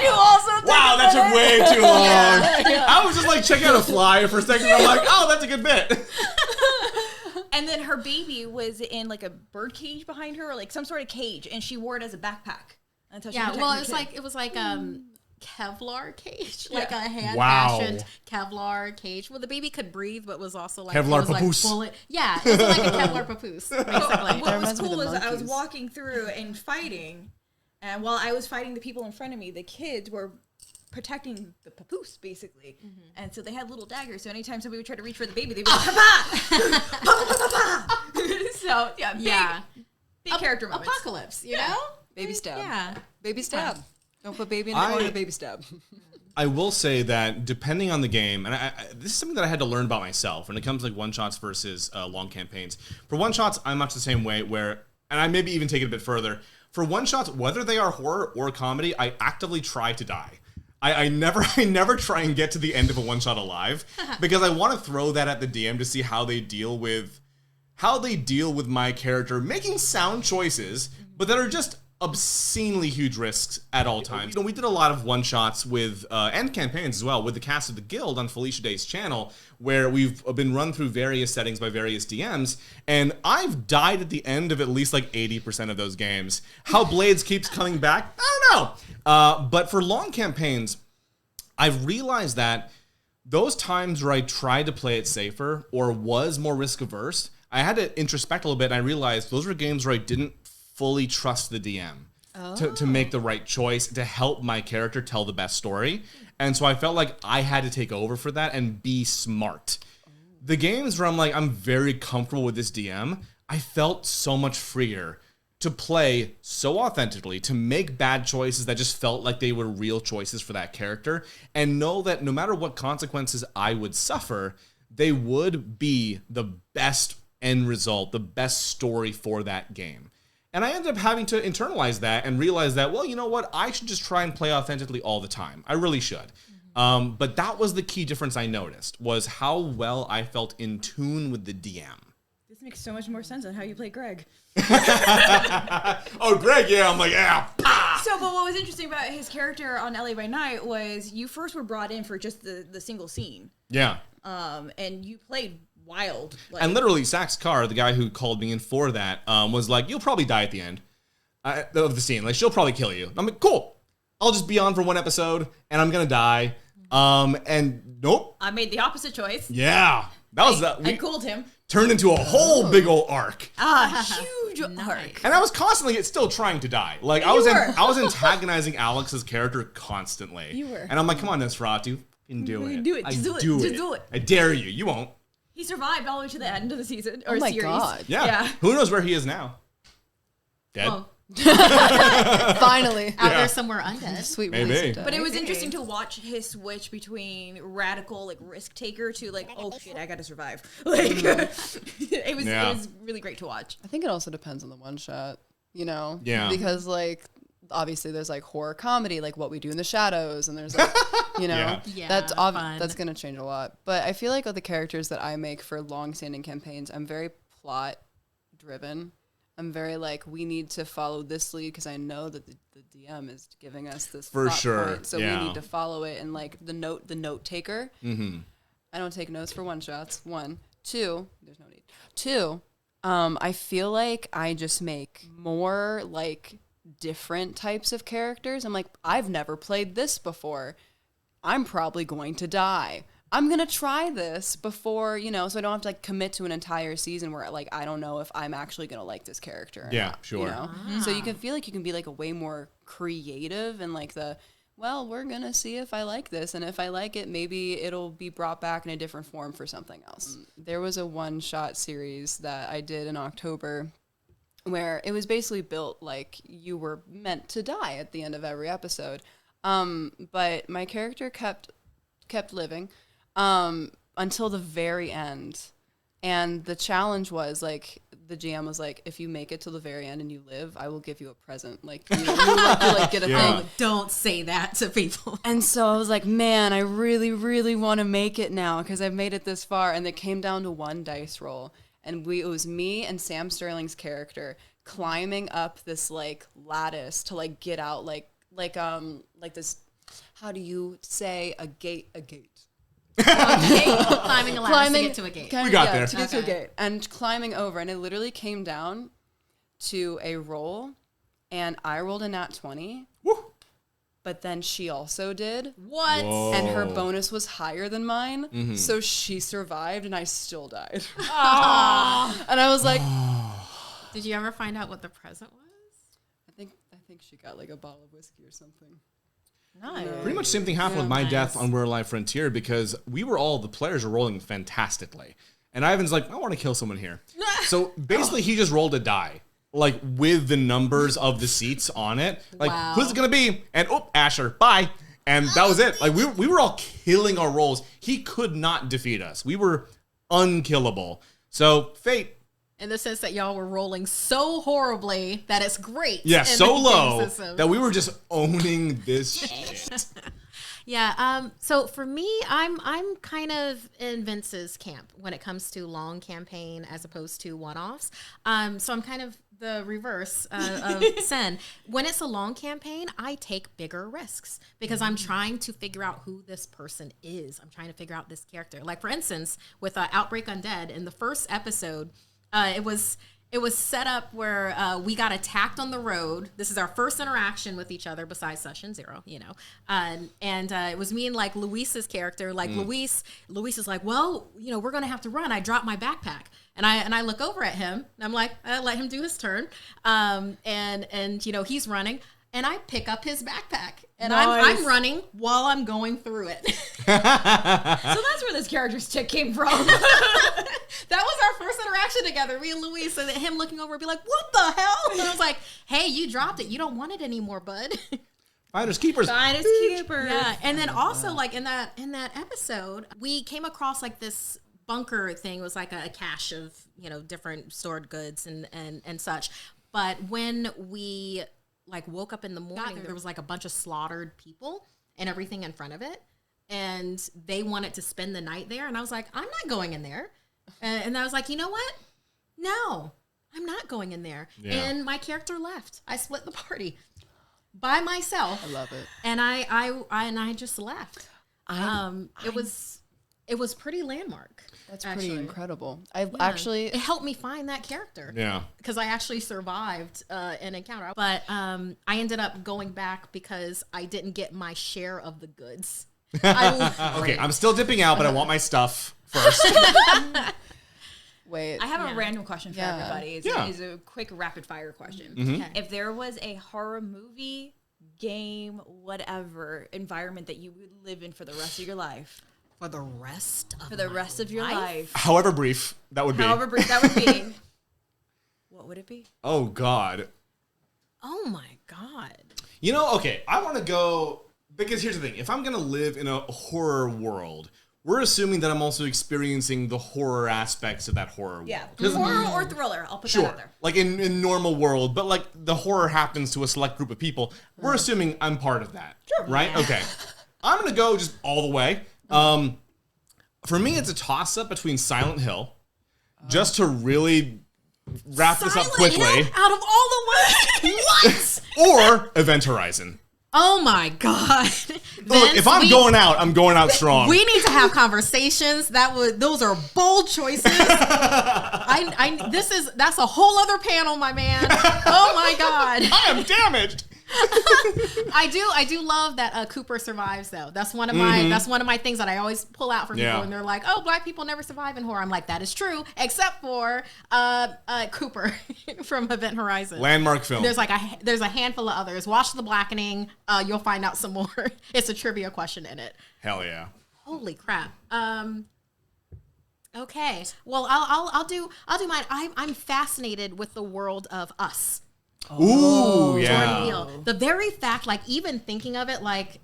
you also Wow, that took way too long. I was just like checking out a flyer for a second. I'm like, oh, that's a good bit. And then her baby was in like a bird cage behind her, or like some sort of cage, and she wore it as a backpack. Until she yeah. protected Well, her kid. it was like Kevlar cage, like a Wow. hand-fashioned Kevlar cage. Well, the baby could breathe, but was also like Kevlar it was papoose. Like bullet. Yeah, it was like a Kevlar papoose, basically. What was reminds me of cool the is I was monkeys. walking through and fighting, and while I was fighting the people in front of me, the kids were protecting the papoose, basically. And so they had little daggers, so anytime somebody would try to reach for the baby, they'd be like, "Papa! Papa, papa!" So, yeah, big character moments. Apocalypse, you know? Baby stab. Yeah. Baby stab. Don't put baby in the corner, baby stab. I will say that depending on the game, and this is something that I had to learn about myself when it comes to like one shots versus long campaigns. For one shots, I'm much the same way where, and I maybe even take it a bit further. For one shots, whether they are horror or comedy, I actively try to die. I never try and get to the end of a one shot alive because I want to throw that at the DM to see how they deal with my character making sound choices, but that are just obscenely huge risks at all times. You know, we did a lot of one-shots with, and campaigns as well, with the cast of the Guild on Felicia Day's channel, where we've been run through various settings by various DMs, and I've died at the end of at least like 80% of those games. How Blades keeps coming back, I don't know. But for long campaigns, I've realized that those times where I tried to play it safer or was more risk-averse, I had to introspect a little bit, and I realized those were games where I didn't fully trust the DM to make the right choice, to help my character tell the best story. And so I felt like I had to take over for that and be smart. The games where I'm like, I'm very comfortable with this DM, I felt so much freer to play so authentically, to make bad choices that just felt like they were real choices for that character, and know that no matter what consequences I would suffer, they would be the best end result, the best story for that game. And I ended up having to internalize that and realize that, well, you know what? I should just try and play authentically all the time. I really should. But that was the key difference I noticed, was how well I felt in tune with the DM. This makes so much more sense on how you play Greg. Oh, Greg, yeah. I'm like, yeah. So, but what was interesting about his character on LA by Night was you first were brought in for just the single scene. Yeah. And you played wild. Like, And literally, Sax Carr, the guy who called me in for that, was like, you'll probably die at the end of the scene. Like, she'll probably kill you. I'm like, cool. I'll just be on for one episode, and I'm going to die. And nope. I made the opposite choice. Yeah. That was that. I cooled him. Turned into a whole big old arc. Huge arc. And I was constantly still trying to die. Like, I was antagonizing Alex's character constantly. You were. And I'm like, come on, Nosferatu. You can do it. Do it. Just do it. Just do it. I dare you. You won't. He survived all the way to the end of the season or Oh my series. God. Yeah. Who knows where he is now? Dead? Well, Finally. out there somewhere undead. Sweet Maybe. release of But death. it was interesting to watch his switch between radical, like, risk taker to, like, oh shit, I gotta survive. Like, it was really great to watch. I think it also depends on the one shot, you know? Yeah. Because, like, obviously there's, like, horror comedy, like What We Do in the Shadows, and there's, like, you know? Yeah, that's fun. that's going to change a lot. But I feel like with the characters that I make for long-standing campaigns, I'm very plot-driven. I'm very, like, we need to follow this lead because I know that the DM is giving us this For plot sure, point, so yeah. we need to follow it. And, like, the note taker, I don't take notes for one-shots, one. Two, there's no need. Two, I feel like I just make more, like, different types of characters. I'm like, I've never played this before. I'm probably going to die. I'm going to try this before, you know, so I don't have to, like, commit to an entire season where, like, I don't know if I'm actually going to like this character or Yeah, not, sure. You know? So you can feel like you can be, like, a way more creative and, like, well, we're going to see if I like this. And if I like it, maybe it'll be brought back in a different form for something else. There was a one-shot series that I did in October where it was basically built like you were meant to die at the end of every episode. But my character kept living until the very end. And the challenge was, like, the GM was like, if you make it to the very end and you live, I will give you a present. Like, you get a Yeah. thing. Don't say that to people. And so I was like, man, I really, really want to make it now because I've made it this far. And it came down to one dice roll. And it was me and Sam Sterling's character climbing up this, like, lattice to, like, get out, like this, how do you say, a gate? Climbing a ladder to get to a gate. We got there. To get to a gate. And climbing over. And it literally came down to a roll. And I rolled a nat 20. Woo. But then she also did. What? Whoa. And her bonus was higher than mine. So she survived and I still died. And I was like, Did you ever find out what the present was? I think she got, like, a bottle of whiskey or something. Nice. Pretty much same thing happened with my Nice. death on We're Alive Frontier because the players were rolling fantastically. And Ivan's like, I want to kill someone here. So basically he just rolled a die, like, with the numbers of the seats on it. Like, Wow. who's it going to be? And, Asher, bye. And that was it. Like, we were all killing our rolls. He could not defeat us. We were unkillable. So fate. In the sense that y'all were rolling so horribly that it's great. Yeah, in so the game low system. that we were just owning this shit. Yeah. So for me, I'm kind of in Vince's camp when it comes to long campaign as opposed to one-offs. So I'm kind of the reverse of Sen. When it's a long campaign, I take bigger risks because I'm trying to figure out who this person is. I'm trying to figure out this character. Like, for instance, with Outbreak Undead, in the first episode, it was set up where we got attacked on the road. This is our first interaction with each other besides session 0, you know. And it was me and, like, Luis's character. Like, Luis is like, well, you know, we're gonna have to run. I dropped my backpack, and I look over at him, and I'm like, I let him do his turn. And you know, he's running, and I pick up his backpack, and Nice. I'm running while I'm going through it. So that's where this character's tick came from. That was our first interaction together, me and Luis, and him looking over and be like, what the hell? And I was like, hey, you dropped it. You don't want it anymore, bud. Finders keepers. Finders keepers. Yeah. And then also, like, in that episode, we came across, like, this bunker thing. It was like a cache of, you know, different stored goods and such. But when we like woke up in the morning, there was like a bunch of slaughtered people and everything in front of it. And they wanted to spend the night there. And I was like, I'm not going in there. And I was like, you know what? No, I'm not going in there. Yeah. And my character left. I split the party by myself. I love it. And I just left. It was pretty landmark. That's actually. pretty incredible. It helped me find that character. Yeah. Because I actually survived an encounter. But I ended up going back because I didn't get my share of the goods. Okay, I'm still dipping out, but I want my stuff first. Wait. I have a random question for everybody. It's a quick rapid fire question. Okay. If there was a horror movie, game, whatever environment that you would live in for the rest of your life. For the rest of your life. However brief that would be. What would it be? Oh, God. Oh, my God. You know, okay, I want to go... Because here's the thing. If I'm going to live in a horror world, we're assuming that I'm also experiencing the horror aspects of that horror world. Yeah. Horror or thriller. I'll put that out there. Like in normal world, but like the horror happens to a select group of people. We're assuming I'm part of that. Sure. Right? Yeah. Okay. I'm going to go just all the way. For me, it's a toss-up between Silent Hill, just to really wrap this up quickly. Out of all the words, what? Or Event Horizon. Oh my God! Look, if I'm going out, I'm going out strong. We need to have conversations. Those are bold choices. That's a whole other panel, my man. Oh my God! I am damaged. I do love that Cooper survives though. That's one of my things that I always pull out for people, and they're like, "Oh, black people never survive in horror." I'm like, that is true, except for Cooper from Event Horizon. Landmark film. There's a handful of others. Watch The Blackening. You'll find out some more. It's a trivia question in it. Hell yeah! Holy crap. Okay. Well, I'll do mine. I'm fascinated with the world of Us. Ooh, yeah. The very fact, like even thinking of it, like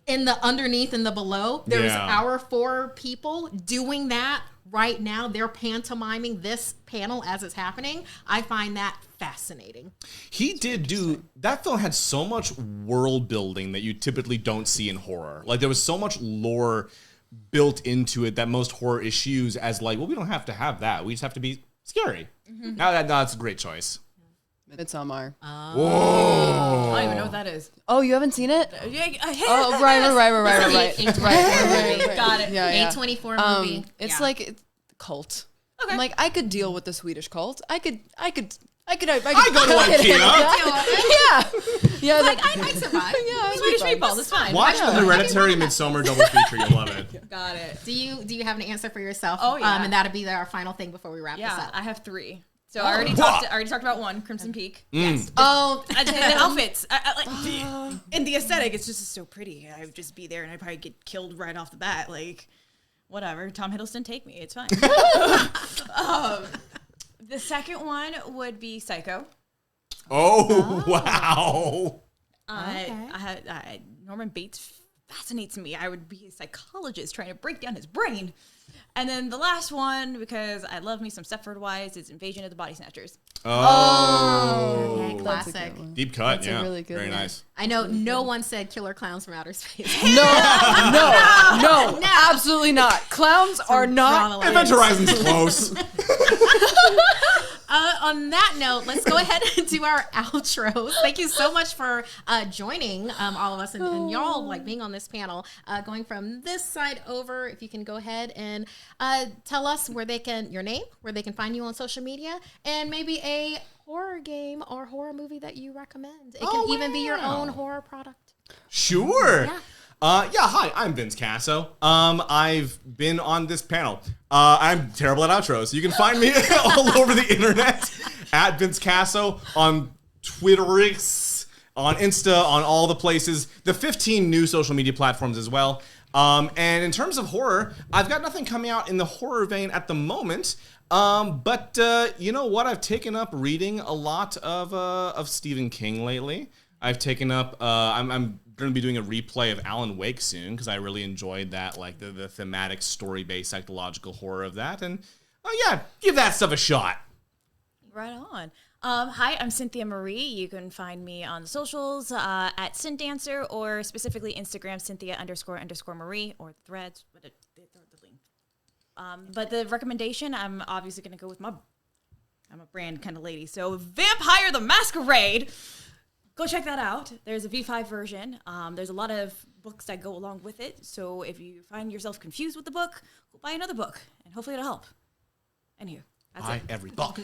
in the underneath and the below, there's our 4 people doing that right now. They're pantomiming this panel as it's happening. I find that fascinating. That film had so much world building that you typically don't see in horror. Like there was so much lore built into it that most horror issues as like, well, we don't have to have that. We just have to be scary. Mm-hmm. Now that's a great choice. Midsommar. Whoa. I don't even know what that is. Oh, you haven't seen it? Oh, right. Got it. Yeah. A24 movie. It's like it's cult. Okay. I'm like, I could deal with the Swedish cult. I could I go to IKEA. Yeah. Like, I survive. Swedish meatballs. It's fine. Watch the Hereditary Midsommar double feature. You'll love it. Got it. Do you have an answer for yourself? Oh, yeah. And that'll be our final thing before we wrap this up. I have 3. So I already talked about one, Crimson Peak. Yes. Oh, and the outfits, and the aesthetic. It's just so pretty. I would just be there, and I'd probably get killed right off the bat. Like, whatever. Tom Hiddleston, take me. It's fine. The second one would be Psycho. Oh. Wow. Norman Bates fascinates me. I would be a psychologist trying to break down his brain. And then the last one, because I love me some Stepford Wives, is Invasion of the Body Snatchers. Oh. Okay, classic. Deep cut, That's a really good Very one. nice. I know no one said Killer Clowns from Outer Space. No, absolutely not. Clowns are not. Event Horizon's close. On that note, let's go ahead and do our outros. Thank you so much for joining all of us and y'all like being on this panel. Going from this side over, if you can go ahead and tell us your name, where they can find you on social media, and maybe a horror game or horror movie that you recommend. It can even be your own horror product. Sure. Yeah. Hi, I'm Vince Caso. I've been on this panel. I'm terrible at outros. You can find me all over the internet at Vince Caso on Twitter, on Insta, on all the places. The 15 new social media platforms as well. And in terms of horror, I've got nothing coming out in the horror vein at the moment. But you know what? I've taken up reading a lot of Stephen King lately. I've taken up. I'm going to be doing a replay of Alan Wake soon because I really enjoyed that, like the thematic, story-based psychological horror of that. And give that stuff a shot. Right on. Hi, I'm Cynthia Marie. You can find me on the socials at CynDancer or specifically Instagram Cynthia__Marie or Threads. But the link. But the recommendation, I'm obviously going to go with I'm a brand kind of lady. So Vampire the Masquerade. Go check that out. There's a V5 version. There's a lot of books that go along with it. So if you find yourself confused with the book, go buy another book and hopefully it'll help. Anywho, that's Buy it. every book.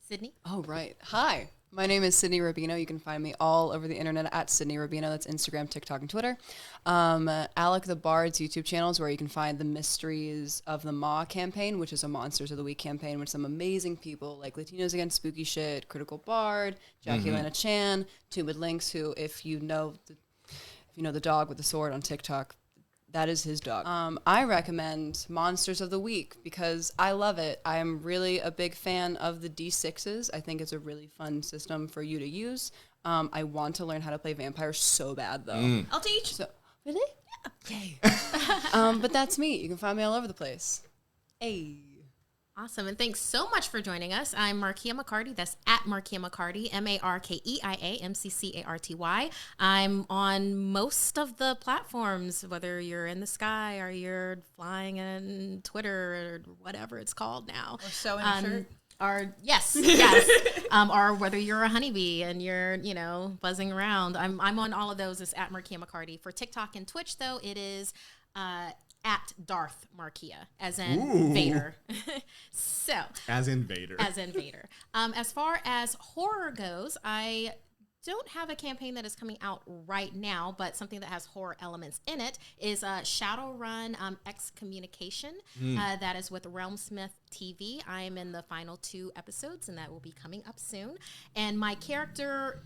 Sydney? Oh, right. Hi. My name is Sidney Rubino. You can find me all over the internet at Sidney Rubino. That's Instagram, TikTok, and Twitter. Alec the Bard's YouTube channel is where you can find the Mysteries of the Maw campaign, which is a Monsters of the Week campaign with some amazing people like Latinos Against Spooky Shit, Critical Bard, Jackie Lana Chan, Tumid Links, who, if you know the dog with the sword on TikTok, that is his dog. I recommend Monsters of the Week because I love it. I am really a big fan of the D6s. I think it's a really fun system for you to use. I want to learn how to play vampires so bad, though. I'll teach. So, really? Yeah. Okay. But that's me. You can find me all over the place. Hey. Awesome. And thanks so much for joining us. I'm Markeia McCarty. That's at Markeia McCarty, MarkeiaMcCarty. I'm on most of the platforms, whether you're in the sky or you're flying in Twitter or whatever it's called now. Or sewing a shirt. Or yes. Or whether you're a honeybee and you're, buzzing around. I'm on all of those. It's at Markeia McCarty. For TikTok and Twitch, though, it is at Darth Markeia, as in Vader. So As in Vader. As far as horror goes, I don't have a campaign that is coming out right now, but something that has horror elements in it is Shadowrun Excommunication. That is with Realmsmith TV. I am in the final 2 episodes, and that will be coming up soon. And my character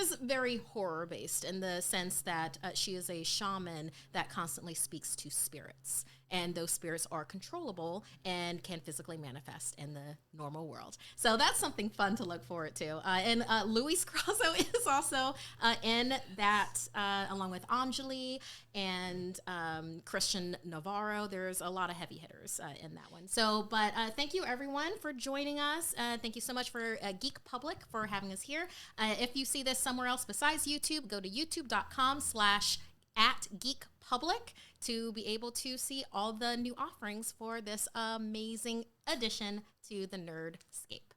is very horror-based in the sense that she is a shaman that constantly speaks to spirits. And those spirits are controllable and can physically manifest in the normal world. So that's something fun to look forward to. And Luis Grasso is also in that, along with Anjali and Christian Navarro. There's a lot of heavy hitters in that one. So, but thank you everyone for joining us. Thank you so much for Geek Public for having us here. If you see this somewhere else besides YouTube, go to youtube.com/@geekpublic to be able to see all the new offerings for this amazing addition to the Nerdscape.